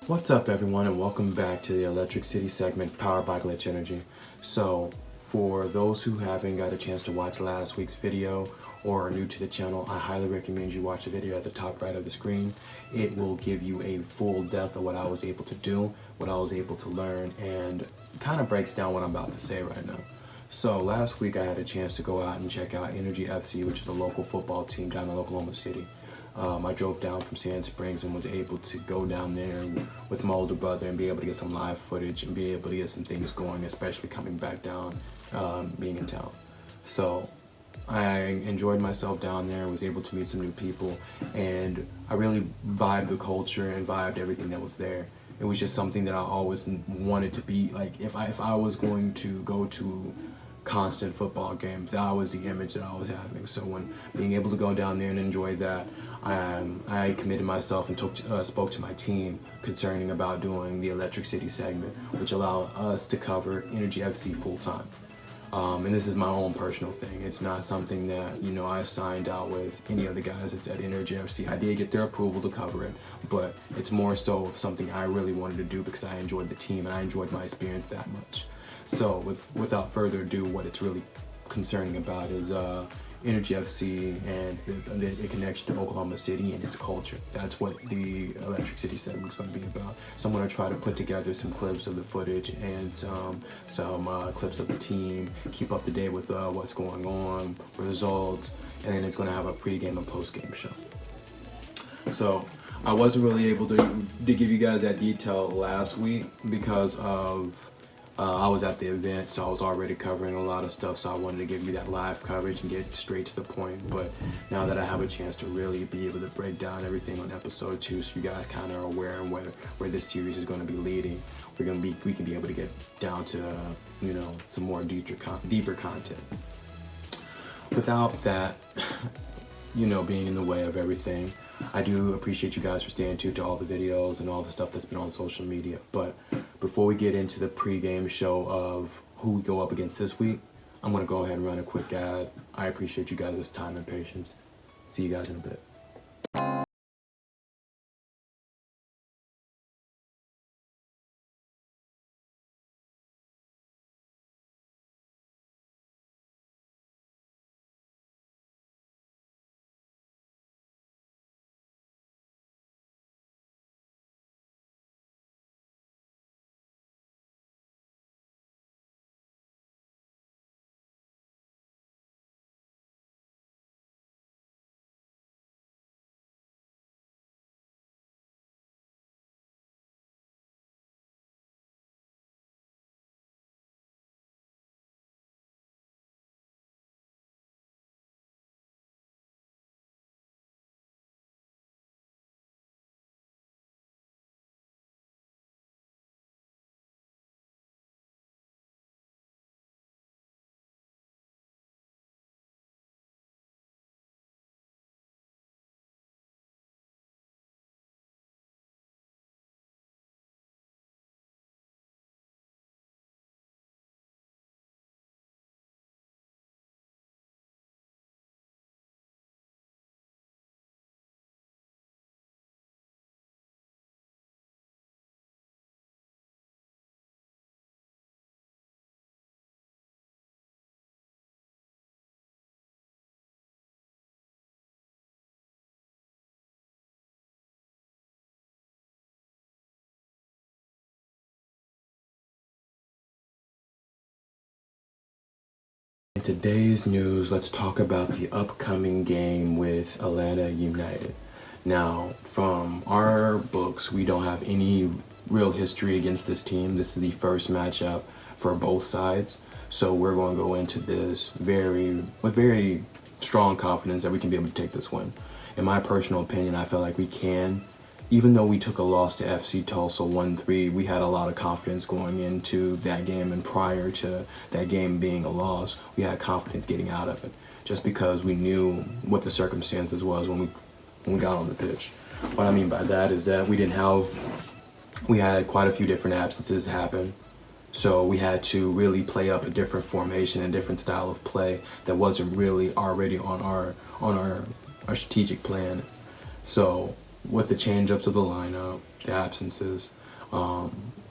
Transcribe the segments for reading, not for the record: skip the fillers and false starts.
What's up everyone, and welcome back to the Electric City segment powered by Glitch Energy. So for those who haven't got a chance to watch last week's video or are new to the channel, I highly recommend you watch the video at the top right of the screen. It will give you a full depth of what I was able to do, what I was able to learn, and kind of breaks down what I'm about to say right now. So last week I had a chance to go out and check out Energy FC, which is a local football team down in Oklahoma City. I drove down from Sand Springs and was able to go down there with my older brother and be able to get some live footage and be able to get some things going, especially coming back down, being in town. So I enjoyed myself down there, was able to meet some new people, and I really vibed the culture and vibed everything that was there. It was just something that I always wanted to be, like if I was going to go to constant football games, that was the image that I was having. So when being able to go down there and enjoy that, I committed myself and spoke to my team concerning about doing the Electric City segment, which allowed us to cover Energy FC full time. And this is my own personal thing. It's not something that, you know, I signed out with any of the guys that's at Energy FC. I did get their approval to cover it, but it's more so something I really wanted to do because I enjoyed the team and I enjoyed my experience that much. So without further ado, what it's really concerning about is Energy FC and the connection to Oklahoma City and its culture. That's what the Electric City segment is going to be about. So I'm going to try to put together some clips of the footage and some clips of the team, keep up to date with what's going on, results, and then it's going to have a pre-game and post-game show. So I wasn't really able to give you guys that detail last week because of I was at the event, so I was already covering a lot of stuff, so I wanted to give you that live coverage and get straight to the point. But now that I have a chance to really be able to break down everything on episode 2, so you guys kind of are aware of where this series is going to be leading, we can be able to get down to you know, some more deeper content. Without that, you know, being in the way of everything, I do appreciate you guys for staying tuned to all the videos and all the stuff that's been on social media. But before we get into the pre-game show of who we go up against this week, I'm going to go ahead and run a quick ad. I appreciate you guys' time and patience. See you guys in a bit. In today's news, let's talk about the upcoming game with Atlanta United. Now, from our books, we don't have any real history against this team. This is the first matchup for both sides. So we're going to go into this with very strong confidence that we can be able to take this win. In my personal opinion, I feel like we can. Even though we took a loss to FC Tulsa 1-3, we had a lot of confidence going into that game, and prior to that game being a loss, we had confidence getting out of it, just because we knew what the circumstances was when we got on the pitch. What I mean by that is that we had quite a few different absences happen, so we had to really play up a different formation and different style of play that wasn't really already on our strategic plan. So with the change-ups of the lineup, the absences,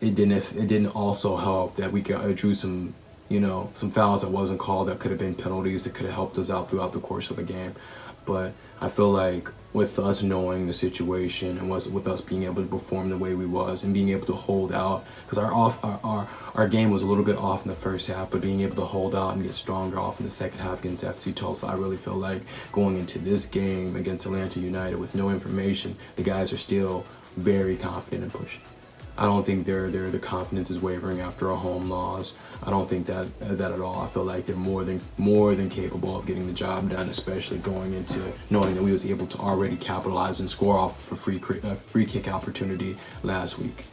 it didn't also help that we drew some, some fouls that wasn't called that could have been penalties that could have helped us out throughout the course of the game. But I feel like with us knowing the situation and with us being able to perform the way we was and being able to hold out, because our game was a little bit off in the first half, but being able to hold out and get stronger off in the second half against FC Tulsa, I really feel like going into this game against Atlanta United with no information, the guys are still very confident and pushing. I don't think the confidence is wavering after a home loss. I don't think that at all. I feel like they're more than capable of getting the job done, especially going into knowing that we was able to already capitalize and score off a free kick opportunity last week.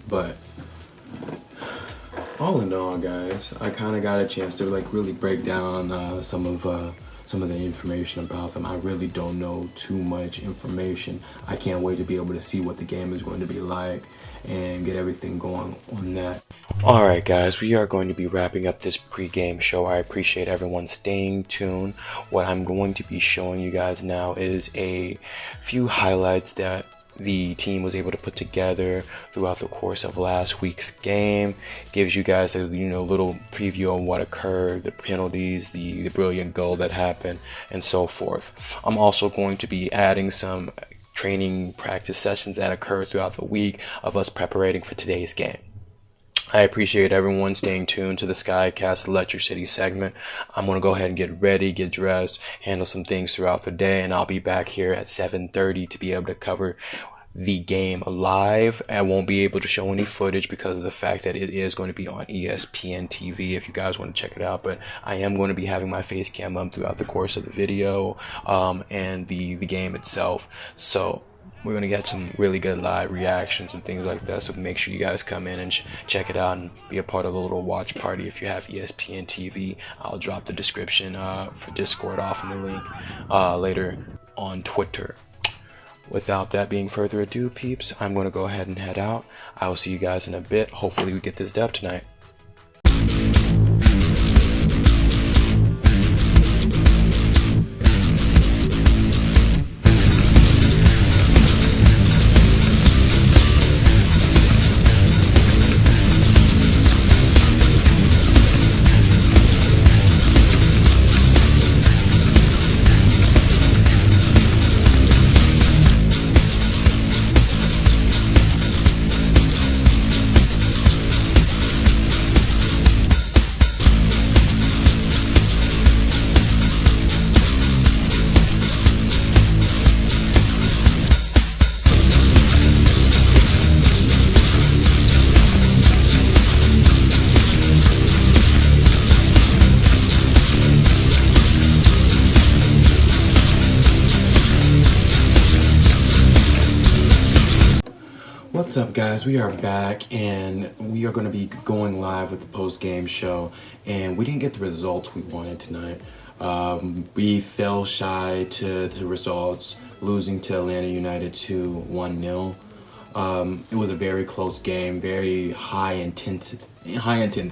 But all in all, guys, I kind of got a chance to really break down some of the information about them. I really don't know too much information. I can't wait to be able to see what the game is going to be like and get everything going on that. Alright guys, we are going to be wrapping up this pregame show. I appreciate everyone staying tuned. What I'm going to be showing you guys now is a few highlights that the team was able to put together throughout the course of last week's game. Gives you guys a little preview on what occurred, the penalties, the brilliant goal that happened, and so forth. I'm also going to be adding some training practice sessions that occurred throughout the week of us preparing for today's game. I appreciate everyone staying tuned to the SKYCAST Electric City segment. I'm going to go ahead and get ready, get dressed, handle some things throughout the day, and I'll be back here at 7:30 to be able to cover the game live. I won't be able to show any footage because of the fact that it is going to be on ESPN TV if you guys want to check it out, but I am going to be having my face cam up throughout the course of the video and the game itself. So we're going to get some really good live reactions and things like that, so make sure you guys come in and check it out and be a part of the little watch party if you have ESPN TV. I'll drop the description for Discord off in the link later on Twitter. Without that being further ado, peeps, I'm going to go ahead and head out. I will see you guys in a bit. Hopefully we get this dub tonight. What's up, guys? We are back and we are going to be going live with the post-game show, and we didn't get the results we wanted tonight. We fell shy to the results, losing to Atlanta United 1-0. It was a very close game, very high intense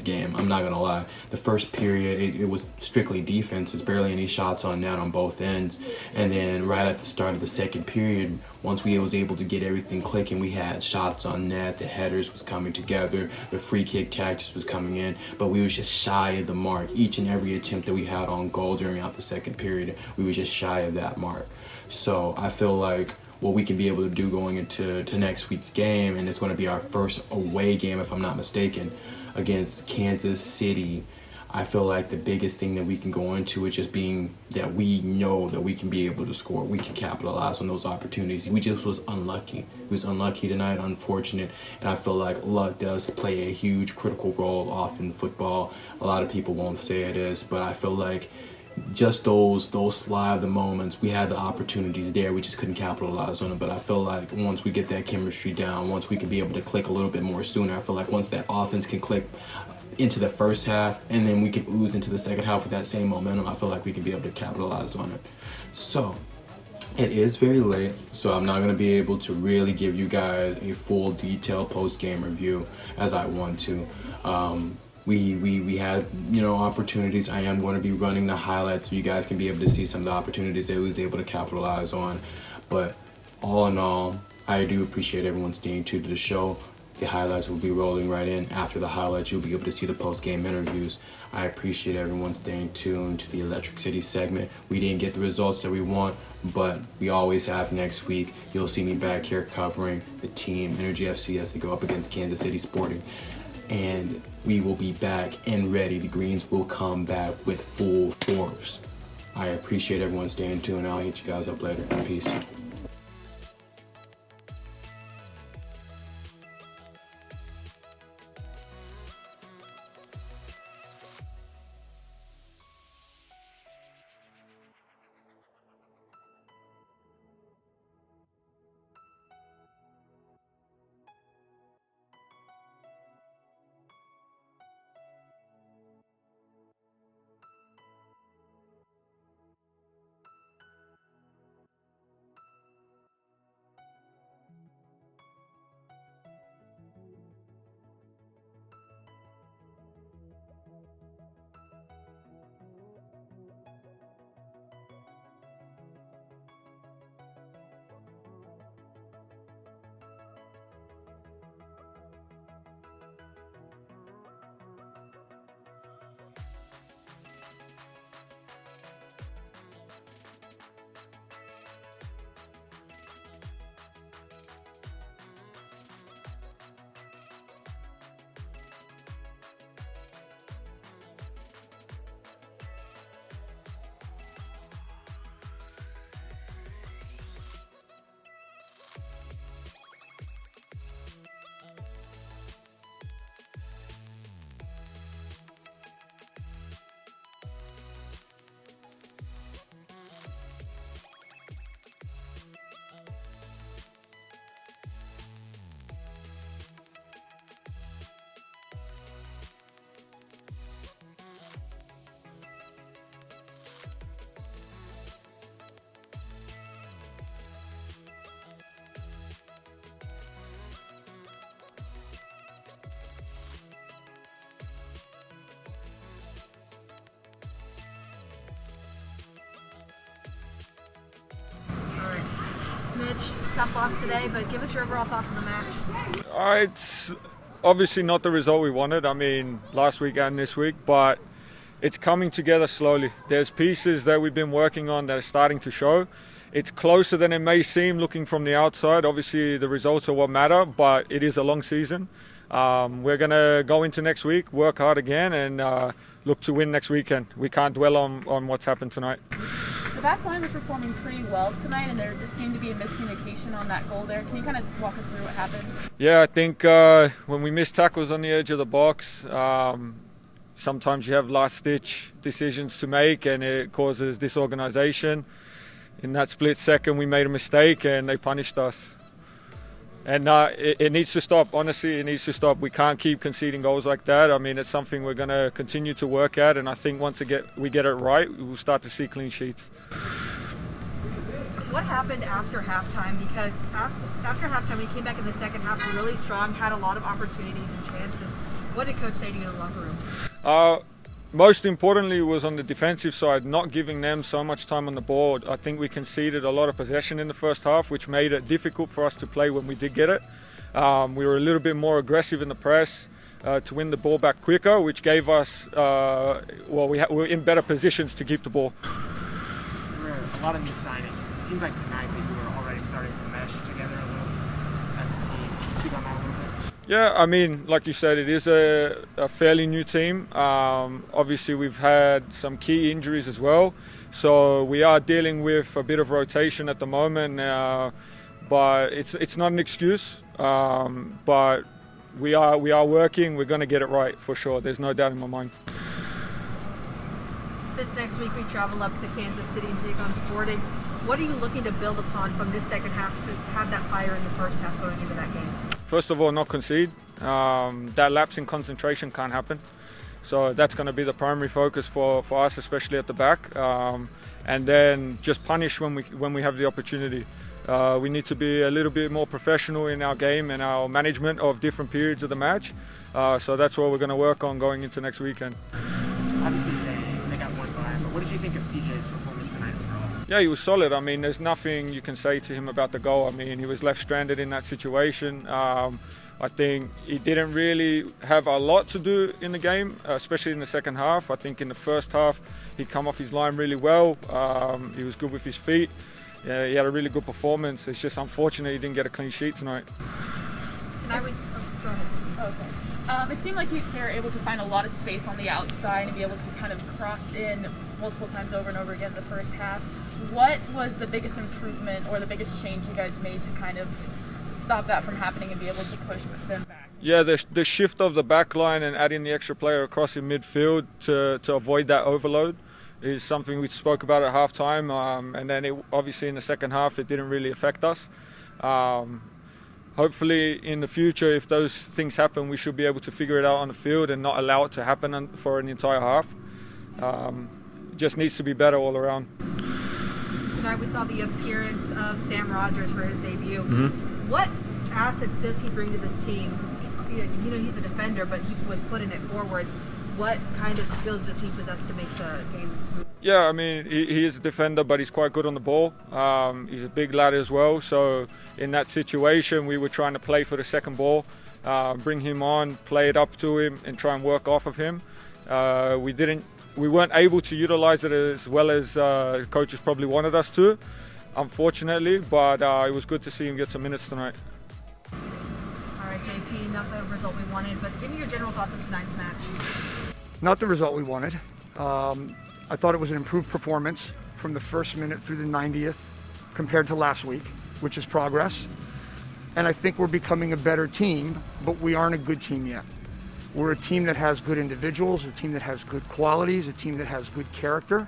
game. I'm not gonna lie. The first period, it was strictly defense. There's barely any shots on net on both ends. And then right at the start of the second period, once we was able to get everything clicking, we had shots on net. The headers was coming together. The free kick tactics was coming in. But we was just shy of the mark. Each and every attempt that we had on goal during the second period, we was just shy of that mark. So I feel like what we can be able to do going into next week's game, and it's going to be our first away game, if I'm not mistaken, against Kansas City. I feel like the biggest thing that we can go into is just being that we know that we can be able to score. We can capitalize on those opportunities. We just was unlucky. We was unlucky tonight, unfortunate, and I feel like luck does play a huge critical role off in football. A lot of people won't say it is, but I feel like just those sly of the moments, we had the opportunities there, we just couldn't capitalize on them. But I feel like once we get that chemistry down, once we can be able to click a little bit more sooner, I feel like once that offense can click into the first half and then we can ooze into the second half with that same momentum, I feel like we can be able to capitalize on it. So it is very late, so I'm not going to be able to really give you guys a full detailed post-game review as I want to. we had, you know, opportunities. I am going to be running the highlights so you guys can be able to see some of the opportunities that we was able to capitalize on. But all in all, I do appreciate everyone staying tuned to the show. The highlights will be rolling right in. After the highlights, you'll be able to see the post-game interviews. I appreciate everyone staying tuned to the Electric City segment. We didn't get the results that we want, but we always have next week. You'll see me back here covering the team, Energy FC, as they go up against Kansas City Sporting. And we will be back and ready. The Greens will come back with full force. I appreciate everyone staying tuned. I'll hit you guys up later. Peace. Mitch, tough loss today, but give us your overall thoughts on the match. It's obviously not the result we wanted, I mean, last week and this week, but it's coming together slowly. There's pieces that we've been working on that are starting to show. It's closer than it may seem looking from the outside. Obviously, the results are what matter, but it is a long season. We're going to go into next week, work hard again, and look to win next weekend. We can't dwell on what's happened tonight. The back line was performing pretty well tonight, and there just seemed to be a miscommunication on that goal there. Can you kind of walk us through what happened? Yeah, I think when we miss tackles on the edge of the box, sometimes you have last-ditch decisions to make, and it causes disorganization. In that split second, we made a mistake, and they punished us. And it needs to stop. Honestly, it needs to stop. We can't keep conceding goals like that. I mean, it's something we're going to continue to work at, and I think once we get it right, we'll start to see clean sheets. What happened after halftime? Because after halftime, we came back in the second half really strong, had a lot of opportunities and chances. What did Coach say to you in the locker room? Most importantly was on the defensive side, not giving them so much time on the board. I think we conceded a lot of possession in the first half, which made it difficult for us to play when we did get it. We were a little bit more aggressive in the press to win the ball back quicker, which gave us, we were in better positions to keep the ball. There were a lot of new signings. It seems like tonight that you were already starting to mesh together a little as a team. Can you speak on that a little bit? Yeah, I mean, like you said, it is a fairly new team. Obviously, we've had some key injuries as well. So we are dealing with a bit of rotation at the moment. But it's not an excuse. But we are working. We're going to get it right for sure. There's no doubt in my mind. This next week, we travel up to Kansas City and take on Sporting. What are you looking to build upon from this second half to have that fire in the first half going into that game? First of all, not concede. That lapse in concentration can't happen. So that's going to be the primary focus for us, especially at the back. And then just punish when we have the opportunity. We need to be a little bit more professional in our game and our management of different periods of the match. So that's what we're going to work on going into next weekend. Obviously they got one bye, but what did you think of CJ's performance tonight overall? Yeah, he was solid. I mean, there's nothing you can say to him about the goal. I mean, he was left stranded in that situation. I think he didn't really have a lot to do in the game, especially in the second half. I think in the first half, he come off his line really well. He was good with his feet. Yeah, he had a really good performance. It's just unfortunate he didn't get a clean sheet tonight. And I was, go ahead. Okay. It seemed like they were able to find a lot of space on the outside and be able to kind of cross in multiple times over and over again in the first half. What was the biggest improvement or the biggest change you guys made to kind of stop that from happening and be able to push them back? Yeah, the shift of the back line and adding the extra player across in midfield to avoid that overload is something we spoke about at halftime. And then obviously in the second half, it didn't really affect us. Hopefully in the future, if those things happen, we should be able to figure it out on the field and not allow it to happen for an entire half. It just needs to be better all around. Tonight we saw the appearance of Sam Rogers for his debut. Mm-hmm. What assets does he bring to this team? You know, he's a defender, but he was putting it forward. What kind of skills does he possess to make the game move? Yeah, I mean, he is a defender, but he's quite good on the ball. He's a big lad as well. So in that situation, we were trying to play for the second ball, bring him on, play it up to him, and try and work off of him. We weren't able to utilize it as well as coaches probably wanted us to, unfortunately. But it was good to see him get some minutes tonight. All right, JP, not the result we wanted, but give me your general thoughts of tonight's match. Not the result we wanted. I thought it was an improved performance from the first minute through the 90th compared to last week, which is progress. And I think we're becoming a better team, but we aren't a good team yet. We're a team that has good individuals, a team that has good qualities, a team that has good character,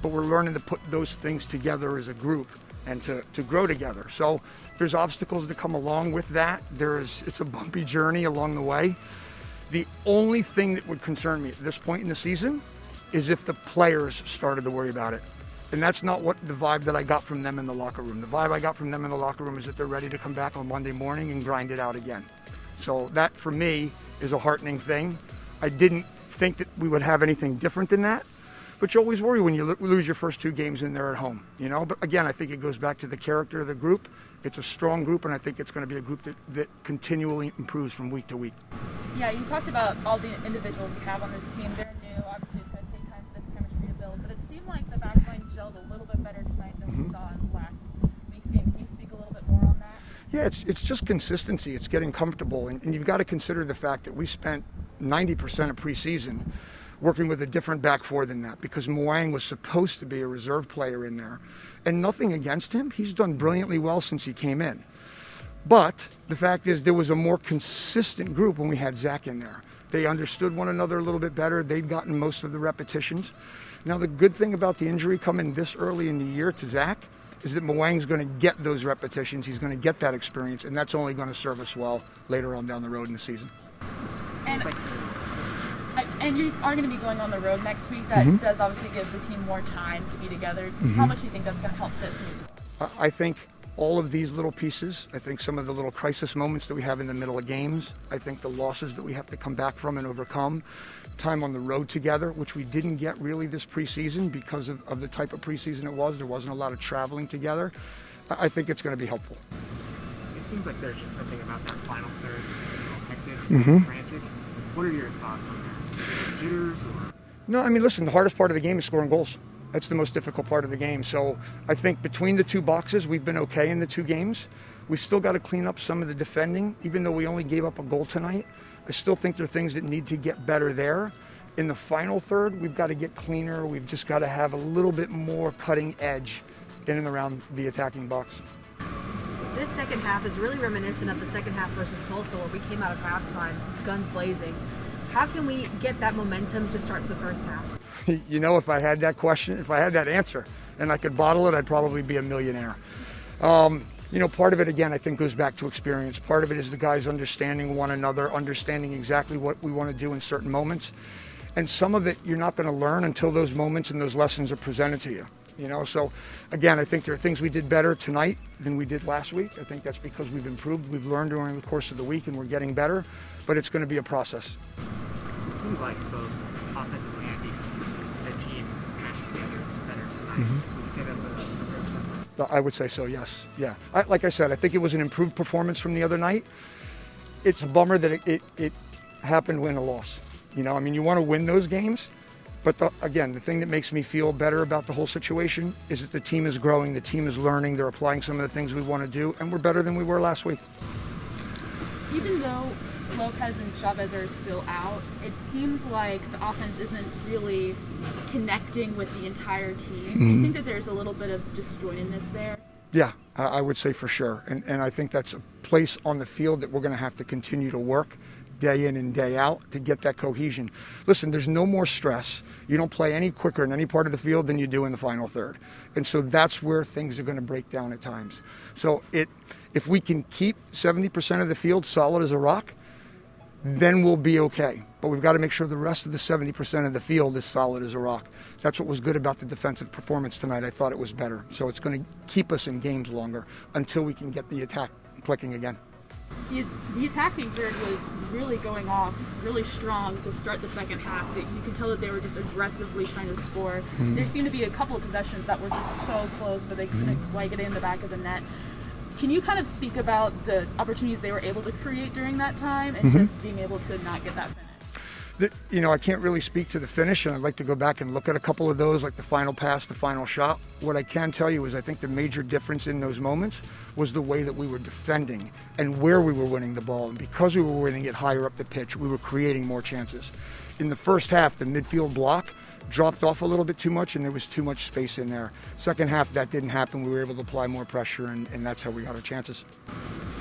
but we're learning to put those things together as a group and to grow together. So there's obstacles that come along with that. It's a bumpy journey along the way. The only thing that would concern me at this point in the season is if the players started to worry about it. And that's not what the vibe that I got from them in the locker room. The vibe I got from them in the locker room is that they're ready to come back on Monday morning and grind it out again. So that, for me, is a heartening thing. I didn't think that we would have anything different than that, but you always worry when you lose your first two games in there at home, you know? But again, I think it goes back to the character of the group. It's a strong group, and I think it's going to be a group that continually improves from week to week. Yeah, you talked about all the individuals you have on this team. They're new. Obviously, it's going to take time for this chemistry to build, but it seemed like the back line gelled a little bit better tonight than we saw in last week's game. Can you speak a little bit more on that? Yeah, it's just consistency. It's getting comfortable, and you've got to consider the fact that we spent 90% of preseason working with a different back four than that, because Mwang was supposed to be a reserve player in there. And nothing against him. He's done brilliantly well since he came in. But the fact is there was a more consistent group when we had Zach in there. They understood one another a little bit better. They'd gotten most of the repetitions. Now, the good thing about the injury coming this early in the year to Zach is that Mwang's going to get those repetitions. He's going to get that experience, and that's only going to serve us well later on down the road in the season. And you are going to be going on the road next week. That does obviously give the team more time to be together. How much do you think that's going to help this week? I think all of these little pieces, I think some of the little crisis moments that we have in the middle of games, I think the losses that we have to come back from and overcome, time on the road together, which we didn't get really this preseason because of the type of preseason it was. There wasn't a lot of traveling together. I think it's going to be helpful. It seems like there's just something about that final third that's a little hectic, frantic. What are your thoughts on that? Jitters or? No, I mean, listen, the hardest part of the game is scoring goals. That's the most difficult part of the game. So I think between the two boxes, we've been okay in the two games. We've still got to clean up some of the defending. Even though we only gave up a goal tonight, I still think there are things that need to get better there. In the final third, we've got to get cleaner. We've just got to have a little bit more cutting edge in and around the attacking box. This second half is really reminiscent of the second half versus Tulsa, where we came out of halftime, guns blazing. How can we get that momentum to start the first half? You know, if I had that question, if I had that answer, and I could bottle it, I'd probably be a millionaire. You know, part of it, again, I think goes back to experience. Part of it is the guys understanding one another, understanding exactly what we want to do in certain moments. And some of it you're not going to learn until those moments and those lessons are presented to you. You know, so again, I think there are things we did better tonight than we did last week. I think that's because we've improved, we've learned during the course of the week, and we're getting better, but it's going to be a process. It seems like both offensively and defensively, the team meshed together better tonight. Would you say that's a fair assessment? I would say so, yes. Yeah. Like I said, I think it was an improved performance from the other night. It's a bummer that it happened when a loss. You know, I mean, you want to win those games, but again, the thing that makes me feel better about the whole situation is that the team is growing, the team is learning, they're applying some of the things we want to do, and we're better than we were last week. Even though Lopez and Chavez are still out, it seems like the offense isn't really connecting with the entire team. Do you think that there's a little bit of disjointedness there? Yeah, I would say for sure. And I think that's a place on the field that we're going to have to continue to work day in and day out to get that cohesion. Listen, there's no more stress. You don't play any quicker in any part of the field than you do in the final third. And so that's where things are going to break down at times. So if we can keep 70% of the field solid as a rock, then we'll be okay. But we've got to make sure the rest of the 70% of the field is solid as a rock. That's what was good about the defensive performance tonight. I thought it was better. So it's going to keep us in games longer until we can get the attack clicking again. The attacking third was really going off really strong to start the second half. You could tell that they were just aggressively trying to score. There seemed to be a couple of possessions that were just so close, but they couldn't quite get it in the back of the net. Can you kind of speak about the opportunities they were able to create during that time and just being able to not get that finish? You know, I can't really speak to the finish, and I'd like to go back and look at a couple of those, like the final pass, the final shot. What I can tell you is I think the major difference in those moments was the way that we were defending and where we were winning the ball. And because we were winning it higher up the pitch, we were creating more chances. In the first half, the midfield block dropped off a little bit too much, and there was too much space in there. Second half, that didn't happen. We were able to apply more pressure, and that's how we got our chances.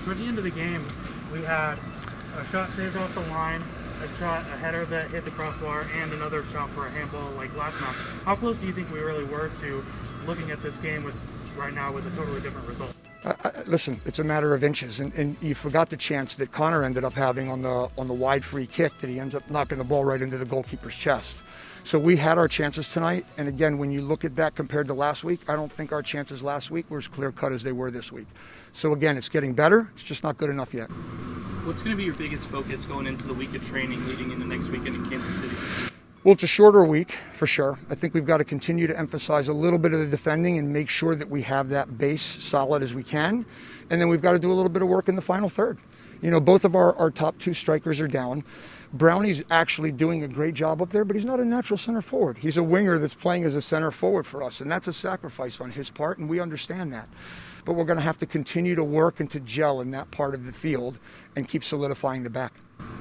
Towards the end of the game, we had a shot saved off the line, a header that hit the crossbar, and another shot for a handball like last night. How close do you think we really were to looking at this game right now with a totally different result? Listen, it's a matter of inches, and you forgot the chance that Connor ended up having on the wide free kick that he ends up knocking the ball right into the goalkeeper's chest. So we had our chances tonight, and again, when you look at that compared to last week, I don't think our chances last week were as clear-cut as they were this week. So again, it's getting better, it's just not good enough yet. What's going to be your biggest focus going into the week of training leading into next weekend in Kansas City? Well, it's a shorter week, for sure. I think we've got to continue to emphasize a little bit of the defending and make sure that we have that base solid as we can. And then we've got to do a little bit of work in the final third. You know, both of our top two strikers are down. Brownie's actually doing a great job up there, but he's not a natural center forward. He's a winger that's playing as a center forward for us, and that's a sacrifice on his part, and we understand that. But we're going to have to continue to work and to gel in that part of the field and keep solidifying the back.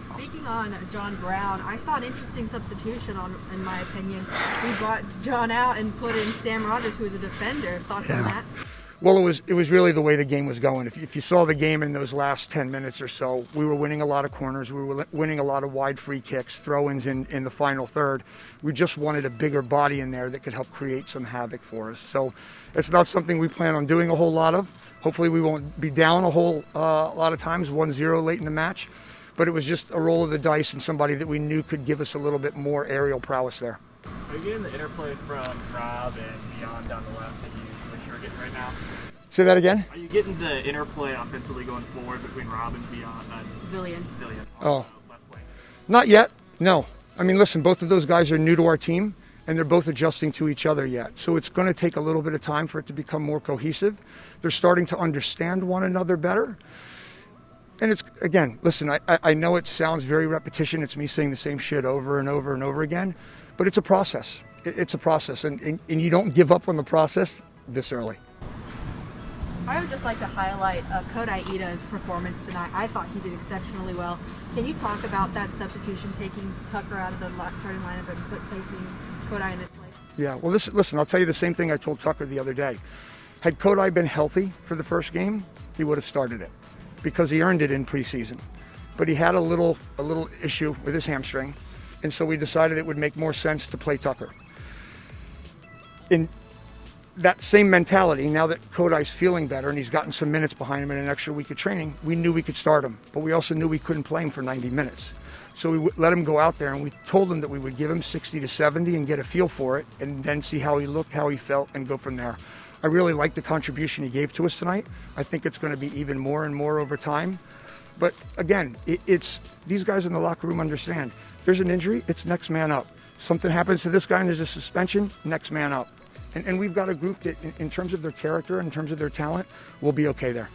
Speaking on John Brown, I saw an interesting substitution, in my opinion. We brought John out and put in Sam Rogers, who is a defender. Thoughts on that? Well, it was really the way the game was going. If you saw the game in those last 10 minutes or so, we were winning a lot of corners. We were winning a lot of wide free kicks, throw-ins in the final third. We just wanted a bigger body in there that could help create some havoc for us. So it's not something we plan on doing a whole lot of. Hopefully we won't be down a lot of times, 1-0 late in the match. But it was just a roll of the dice and somebody that we knew could give us a little bit more aerial prowess there. Are you getting the interplay from Rob and Beyond down the left that you're getting right now? Say that again? Are you getting the interplay offensively going forward between Rob and Beyond? Villian. Oh, not yet. No. I mean, listen, both of those guys are new to our team, and they're both adjusting to each other yet. So it's going to take a little bit of time for it to become more cohesive. They're starting to understand one another better. And it's, again, listen, I know it sounds very repetition. It's me saying the same shit over and over and over again, but it's a process. It's a process, and you don't give up on the process this early. I would just like to highlight Kodai Ida's performance tonight. I thought he did exceptionally well. Can you talk about that substitution, taking Tucker out of the starting lineup and placing Kodai in his place? Yeah, well, listen, I'll tell you the same thing I told Tucker the other day. Had Kodai been healthy for the first game, he would have started it because he earned it in preseason. But he had a little issue with his hamstring, and so we decided it would make more sense to play Tucker. In that same mentality, now that Kodai's feeling better and he's gotten some minutes behind him in an extra week of training, we knew we could start him, but we also knew we couldn't play him for 90 minutes. So we let him go out there, and we told him that we would give him 60 to 70 and get a feel for it, and then see how he looked, how he felt, and go from there. I really like the contribution he gave to us tonight. I think it's going to be even more and more over time. But again, it's these guys in the locker room understand. There's an injury, it's next man up. Something happens to this guy and there's a suspension, next man up. And we've got a group that, in terms of their character, in terms of their talent, will be okay there.